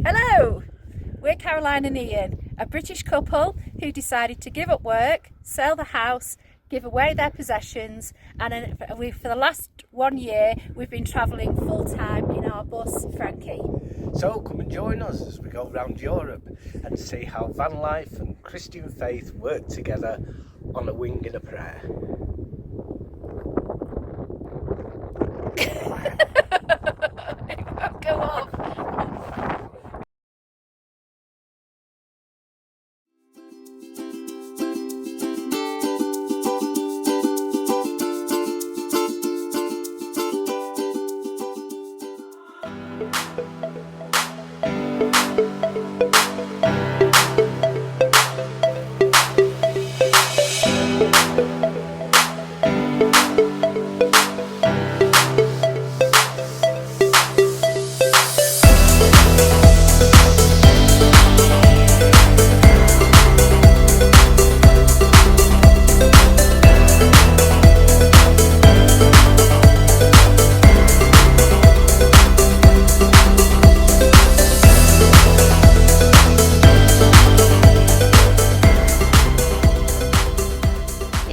Hello! We're Caroline and Ian, a British couple who decided to give up work, sell the house, give away their possessions, and for the last 1 year we've been travelling full time in our bus, Frankie. So come and join us as we go around Europe and see how van life and Christian faith work together on a wing and a prayer. It won't go off.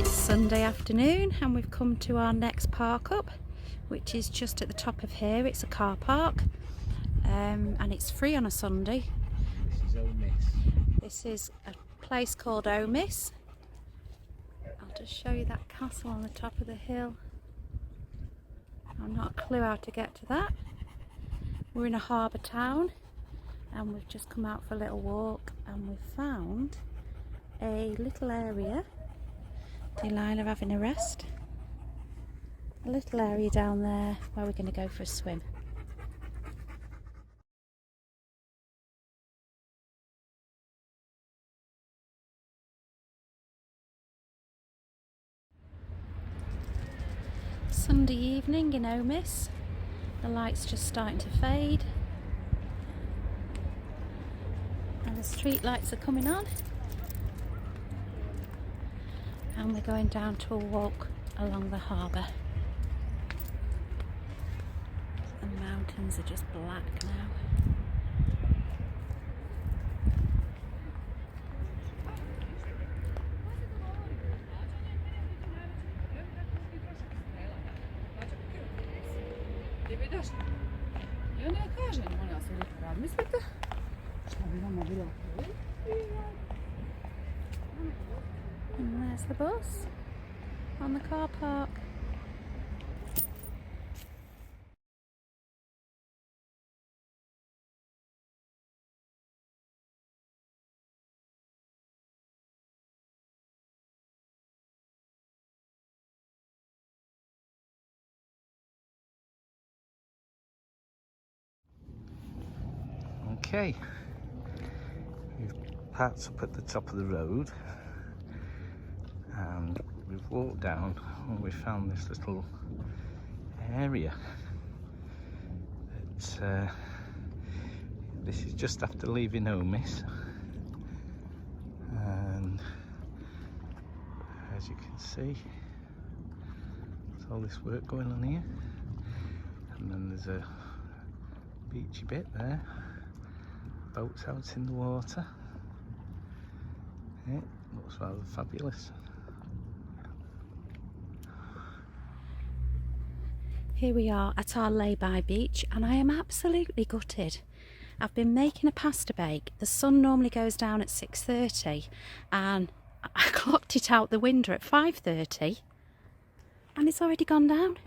Sunday afternoon and we've come to our next park up, which is just at the top of here. It's a car park and it's free on a Sunday. This is Omis. This is a place called Omis. I'll just show you that castle on the top of the hill. I've not a clue how to get to that. We're in a harbour town and we've just come out for a little walk and we've found a little area. Dillilah having a rest. A little area down there where we're going to go for a swim. Sunday evening in Omis. The light's just starting to fade. And the street lights are coming on. And we're going down to a walk along the harbour. The mountains are just black now. And there's the bus on the car park. Okay, we've parked up at the top of the road and we've walked down and we found this little area. This is just after leaving Omis, and as you can see there's all this work going on here, and then there's a beachy bit there. Boats out in the water. Yeah, looks rather fabulous. Here we are at our lay-by beach and I am absolutely gutted. I've been making a pasta bake. The sun normally goes down at 6:30 and I clocked it out the window at 5:30 and it's already gone down.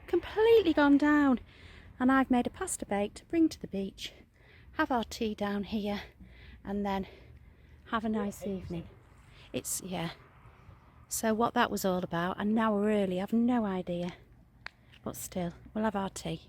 Completely gone down. And I've made a pasta bake to bring to the beach, have our tea down here and then have a nice evening. Yeah. So what that was all about, and now we're early, I've no idea. But still, we'll have our tea.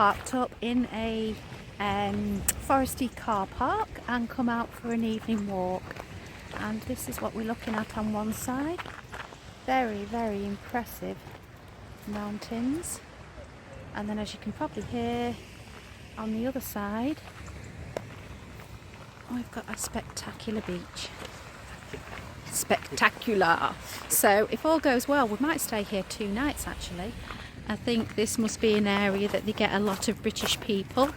parked up in a foresty car park and come out for an evening walk. And this is what we're looking at on one side. Very, very impressive mountains. And then, as you can probably hear, on the other side, we've got a spectacular beach. Spectacular. So if all goes well, we might stay here 2 nights actually. I think this must be an area that they get a lot of British people.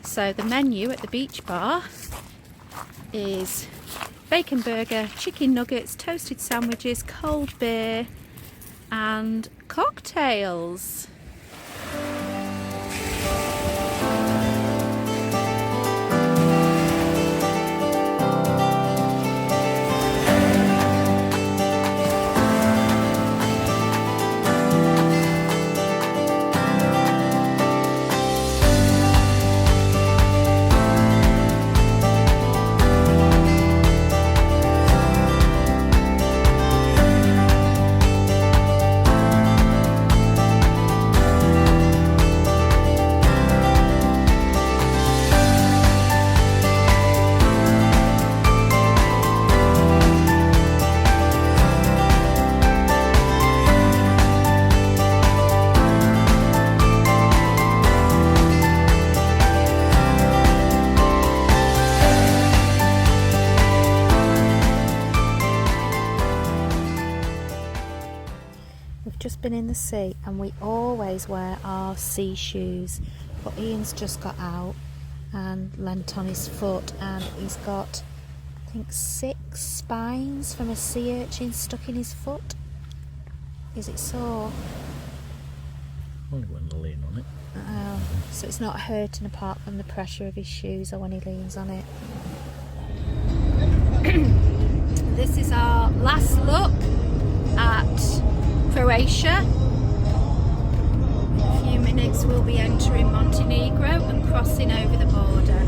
So the menu at the beach bar is bacon burger, chicken nuggets, toasted sandwiches, cold beer and cocktails. Just been in the sea and we always wear our sea shoes, but Ian's just got out and leant on his foot and he's got, I think, 6 spines from a sea urchin stuck in his foot. Is it sore? Only when I lean on it. Oh, so it's not hurting apart from the pressure of his shoes or when he leans on it. This is our last look at Croatia. In a few minutes we'll be entering Montenegro and crossing over the border.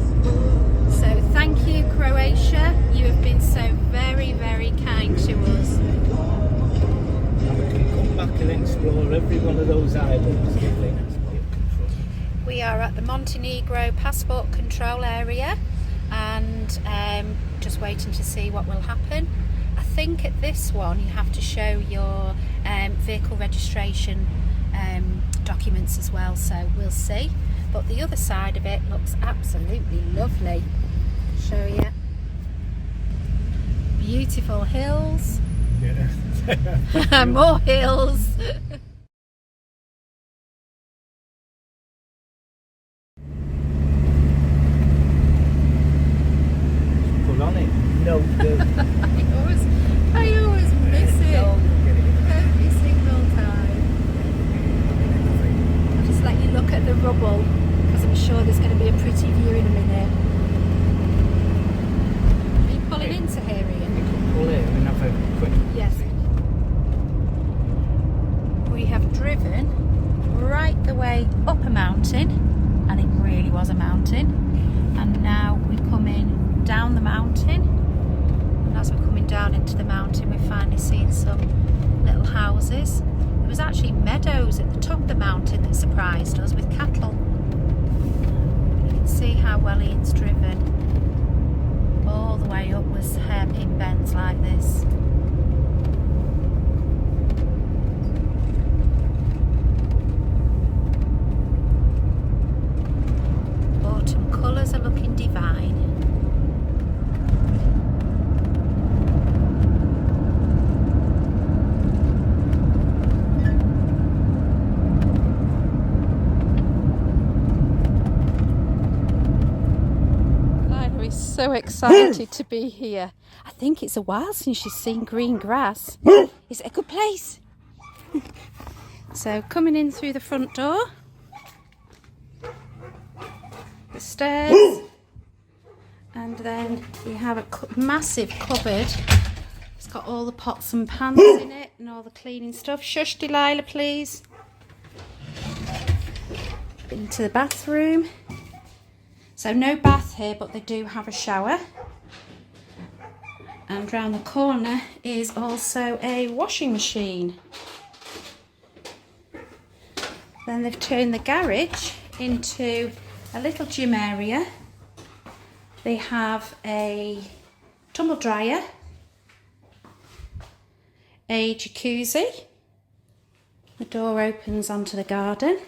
So thank you, Croatia. You have been so very, very kind to us. And we can come back and explore every one of those islands. We are at the Montenegro passport control area and just waiting to see what will happen. I think at this one you have to show your vehicle registration documents as well, so we'll see. But the other side of it looks absolutely lovely. Show you. Beautiful hills. Yeah. More hills. Put on it. No, I always miss it every single time. I'll just let you look at the rubble because I'm sure there's going to be a pretty view in a minute. Are you pulling into here, Ian? You can pull in and have a quick. Yes. We have driven right the way up a mountain, and it really was a mountain. And now we're coming down the mountain. And as we're coming down into the mountain, we're finally seeing some little houses. There was actually meadows at the top of the mountain that surprised us with cattle. You can see how well Ian's driven. All the way up was hairpin bends like this. Autumn colours are looking divine. So excited to be here. I think it's a while since she's seen green grass. Is it a good place? So coming in through the front door, the stairs, and then you have a massive cupboard. It's got all the pots and pans in it and all the cleaning stuff. Shush, Delilah, please. Into the bathroom. So no bath here, but they do have a shower. And round the corner is also a washing machine. Then they've turned the garage into a little gym area. They have a tumble dryer, a jacuzzi, the door opens onto the garden,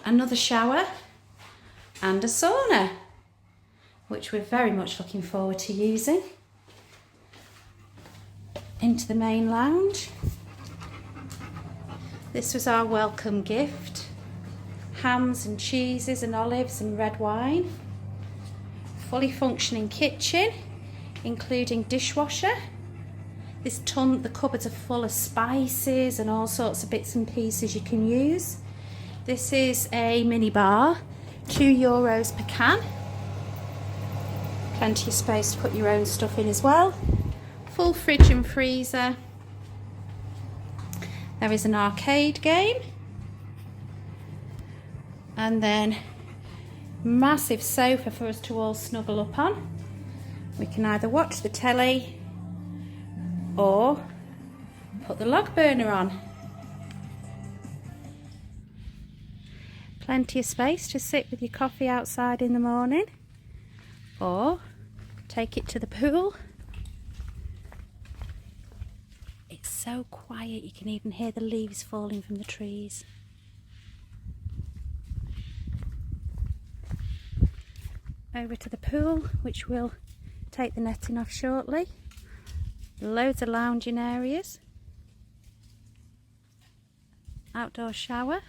another shower and a sauna, which we're very much looking forward to using. Into the main lounge. This was our welcome gift. Hams and cheeses and olives and red wine. Fully functioning kitchen, including dishwasher. The cupboards are full of spices and all sorts of bits and pieces you can use. This is a mini bar, €2 per can. Plenty of space to put your own stuff in as well. Full fridge and freezer. There is an arcade game. And then massive sofa for us to all snuggle up on. We can either watch the telly or put the log burner on. Plenty of space to sit with your coffee outside in the morning or take it to the pool. It's so quiet you can even hear the leaves falling from the trees. Over to the pool, which we'll take the netting off shortly. Loads of lounging areas. Outdoor shower.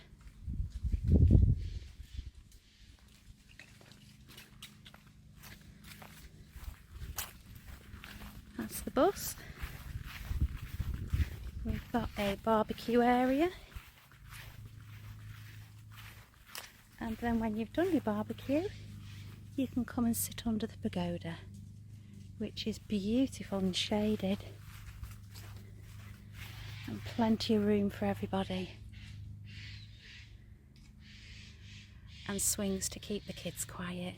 That's the bus. We've got a barbecue area. And then when you've done your barbecue, you can come and sit under the pagoda, which is beautiful and shaded. And plenty of room for everybody. And swings to keep the kids quiet.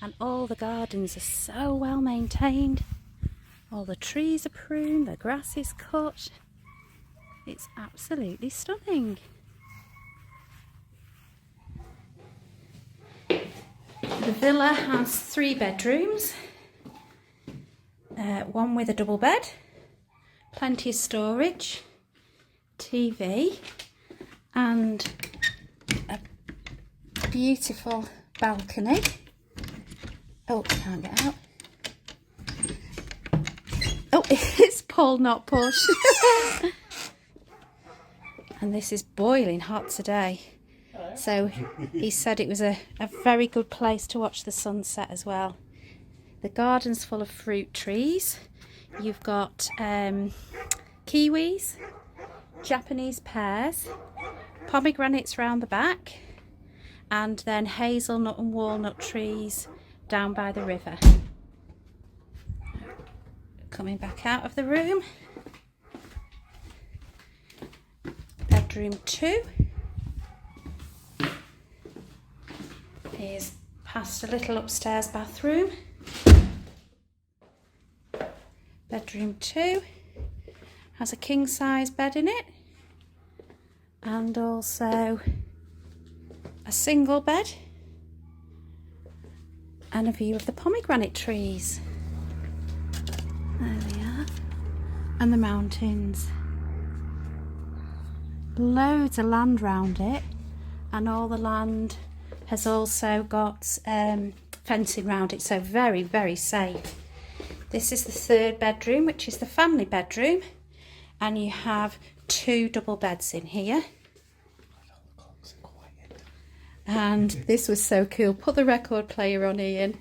And all the gardens are so well maintained. All the trees are pruned, the grass is cut. It's absolutely stunning. The villa has 3 bedrooms, one with a double bed, plenty of storage, TV and a beautiful balcony. Oh, can't get out. Oh, it's pull, not push. And this is boiling hot today. So he said it was a very good place to watch the sunset as well. The garden's full of fruit trees. You've got kiwis, Japanese pears, pomegranates round the back, and then hazelnut and walnut trees down by the river. Coming back out of the room. Bedroom 2. Is past a little upstairs bathroom. Bedroom 2 has a king size bed in it and also a single bed and a view of the pomegranate trees. There we are. And the mountains. Loads of land round it, and all the land has also got fencing round it, so very, very safe. This is the 3rd bedroom, which is the family bedroom, and you have 2 double beds in here. And this was so cool. Put the record player on, Ian.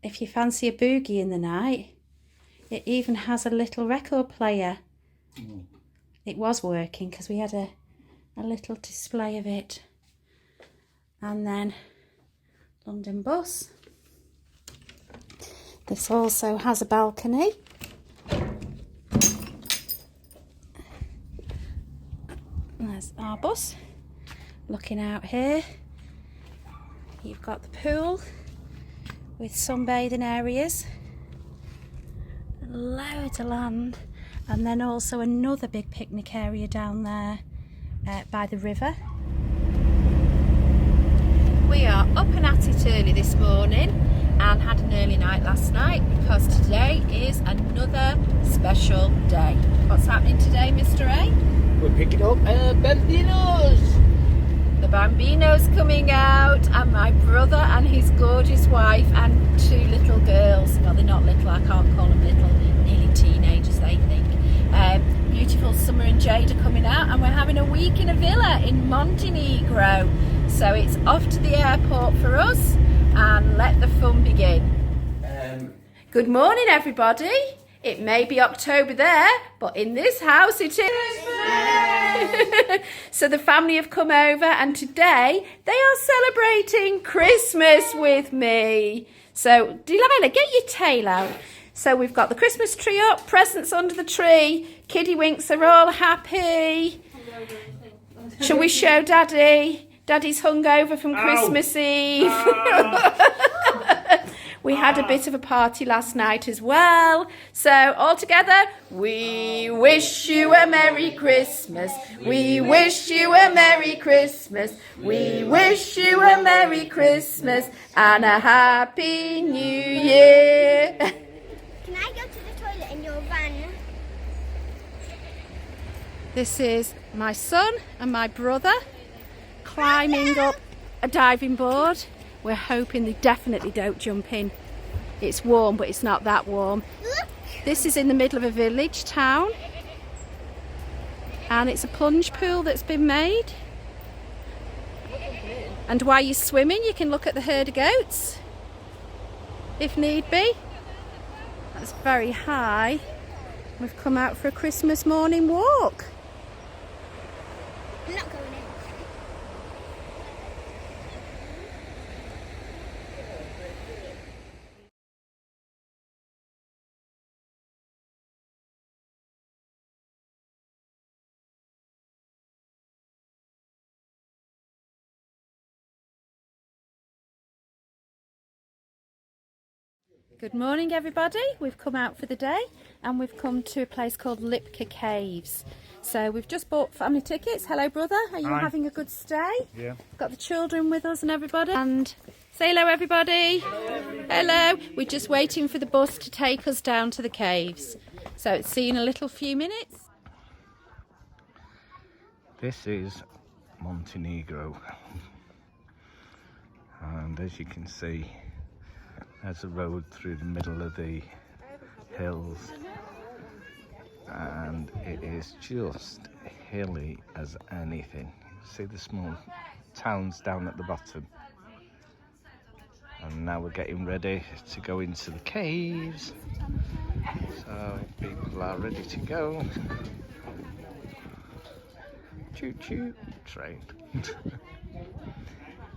If you fancy a boogie in the night, it even has a little record player. It was working because we had a little display of it. And then London bus. This also has a balcony. There's our bus. Looking out here, you've got the pool with sunbathing areas. Loads of land. And then also another big picnic area down there by the river. We are up and at it early this morning and had an early night last night because today is another special day. What's happening today, Mr. A? We're picking up Bambinos. The Bambino's coming out, and my brother and his gorgeous wife and 2 little girls. Well, they're not little, I can't call them little, nearly teenagers they think. Beautiful Summer and Jade are coming out, and we're having a week in a villa in Montenegro. So it's off to the airport for us, and let the fun begin. Good morning, everybody. It may be October there, but in this house it is. So the family have come over, and today they are celebrating Christmas with me. So Dillilah, get your tail out. So we've got the Christmas tree up, presents under the tree, kiddie winks are all happy. Shall we show Daddy? Daddy's hungover from Christmas Eve. We had a bit of a party last night as well. So all together, we wish you a Merry Christmas. We wish you a Merry Christmas. We wish you a Merry Christmas and a Happy New Year. Can I go to the toilet in your van? This is my son and my brother climbing up a diving board. We're hoping they definitely don't jump in. It's warm, but it's not that warm. Look! This is in the middle of a village town, and it's a plunge pool that's been made. And while you're swimming, you can look at the herd of goats, if need be. That's very high. We've come out for a Christmas morning walk. I'm not going in. Good morning, everybody. We've come out for the day and we've come to a place called Lipka Caves. So we've just bought family tickets. Hello, brother. Are you having a good stay? Yeah. Got the children with us and everybody. And say hello, everybody. Hello. We're just waiting for the bus to take us down to the caves. So it's see you in a little few minutes. This is Montenegro. And as you can see, there's a road through the middle of the hills, and it is just hilly as anything. See the small towns down at the bottom. And now we're getting ready to go into the caves. So people are ready to go. Choo choo train.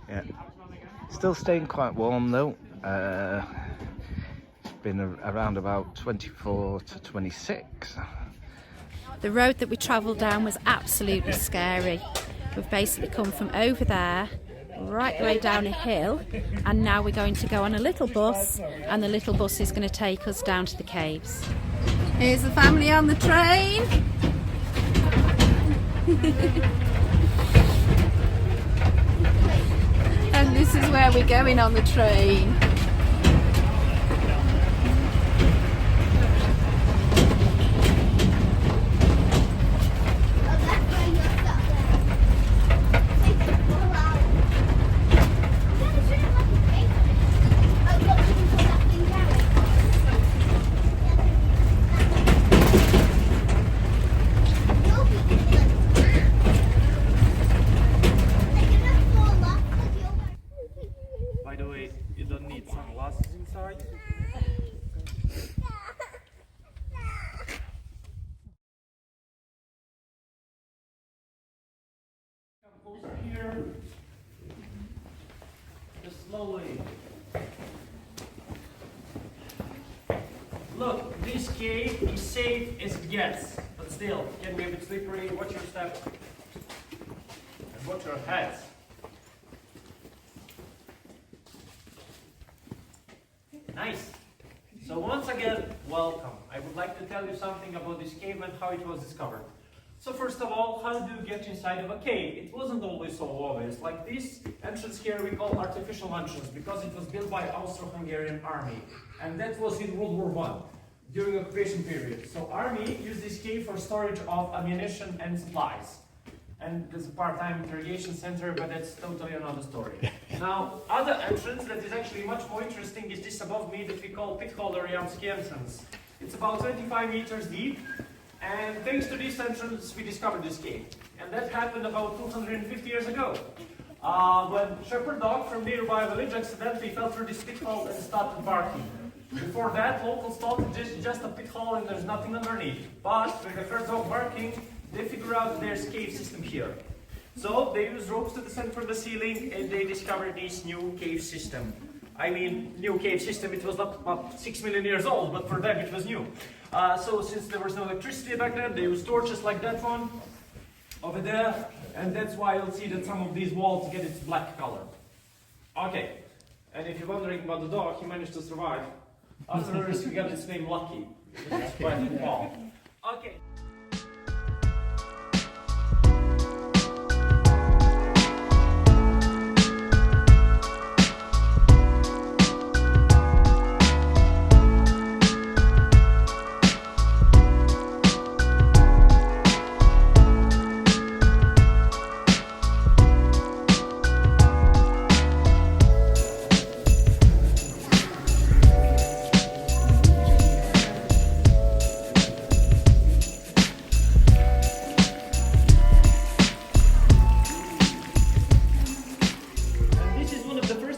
Yeah. Still staying quite warm though. It's been around about 24 to 26. The road that we travelled down was absolutely scary. We've basically come from over there right the way down a hill, and now we're going to go on a little bus, and the little bus is going to take us down to the caves. Here's the family on the train. And this is where we're going on the train. By the way, you don't need sunglasses inside. Come closer here. Just slowly. Look, this cave is safe as it gets, but still, can be a bit slippery. Watch your step. And watch your heads. Nice. So once again, welcome. I would like to tell you something about this cave and how it was discovered. So first of all, how do you get inside of a cave? It wasn't always so obvious. Like this entrance here we call artificial entrance because it was built by Austro-Hungarian army. And that was in World War I, during occupation period. So army used this cave for storage of ammunition and supplies. And there's a part-time interrogation center, but that's totally another story. Now, other entrance that is actually much more interesting is this above me that we call pit hole or Jamski entrance. It's about 25 meters deep, and thanks to this entrance we discovered this cave. And that happened about 250 years ago. When shepherd dog from nearby village accidentally fell through this pit hole and started barking. Before that, locals thought it's just a pit hole and there's nothing underneath. But when they heard dog barking, they figure out there's cave system here. So they used ropes to descend from the ceiling and they discovered this new cave system. I mean, new cave system, it was not 6 million years old, but for them it was new. So since there was no electricity back then, they used torches like that one over there, and that's why you'll see that some of these walls get its black color. Okay, and if you're wondering about the dog, he managed to survive. Afterwards, we got its name Lucky. It's quite involved. Okay.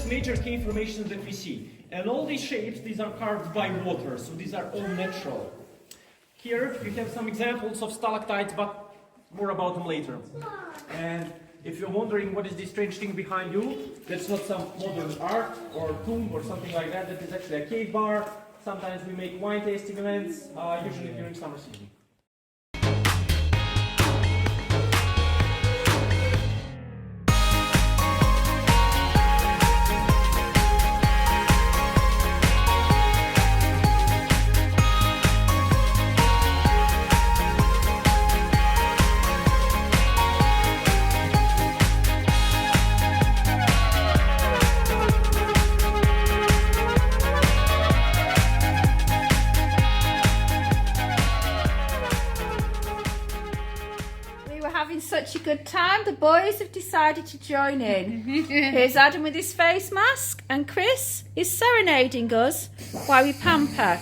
Major cave formations that we see. And all these shapes, these are carved by water, so these are all natural. Here you have some examples of stalactites, but more about them later. And if you're wondering what is this strange thing behind you, that's not some modern art or tomb or something like that, that is actually a cave bar. Sometimes we make wine tasting events, usually during summer season. Such a good time, the boys have decided to join in. Here's Adam with his face mask, and Chris is serenading us while we pamper.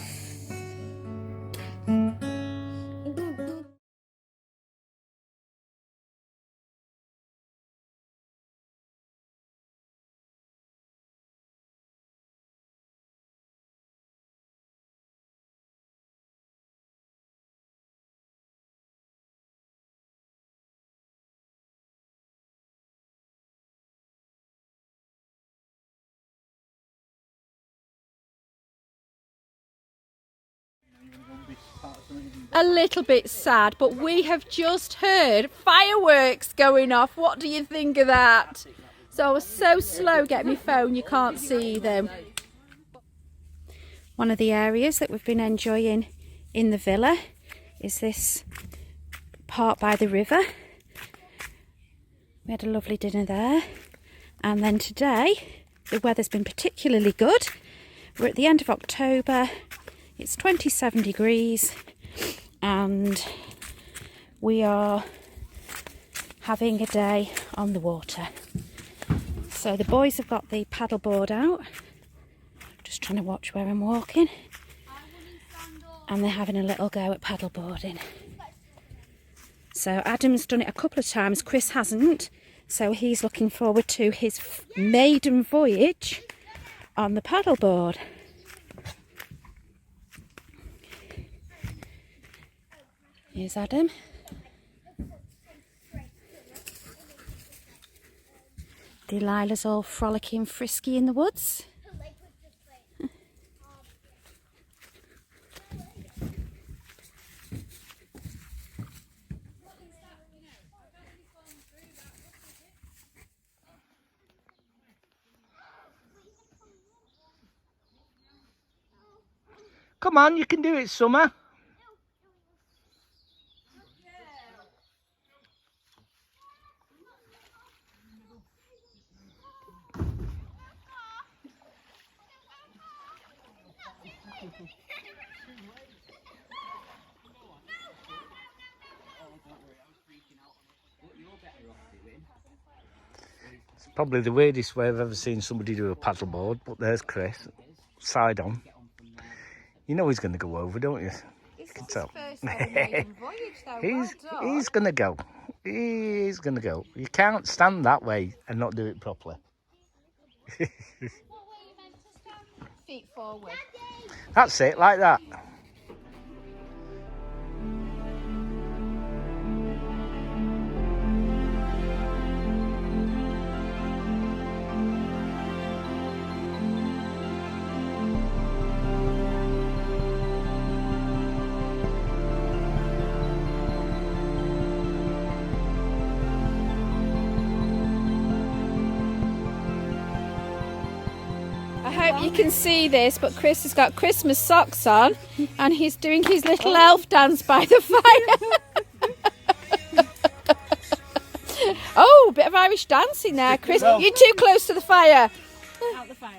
A little bit sad, but we have just heard fireworks going off. What do you think of that? So I was so slow getting my phone, you can't see them. One of the areas that we've been enjoying in the villa is this part by the river. We had a lovely dinner there, and then today the weather's been particularly good. We're at the end of October, it's 27 degrees, and we are having a day on the water. So the boys have got the paddleboard out, just trying to watch where I'm walking, and they're having a little go at paddleboarding. So Adam's done it a couple of times, Chris hasn't, so he's looking forward to his maiden voyage on the paddleboard. Here's Adam. Delilah's all frolicky and frisky in the woods. Come on, you can do it, Summer. It's probably the weirdest way I've ever seen somebody do a paddleboard, but there's Chris, side on. You know he's going to go over, don't you? You can tell. He's going to go. He's going to go. You can't stand that way and not do it properly. Feet forward. That's it, like that. I hope you can see this, but Chris has got Christmas socks on and he's doing his little elf dance by the fire. Oh, a bit of Irish dancing there, Chris. You're too close to the fire. Out the fire.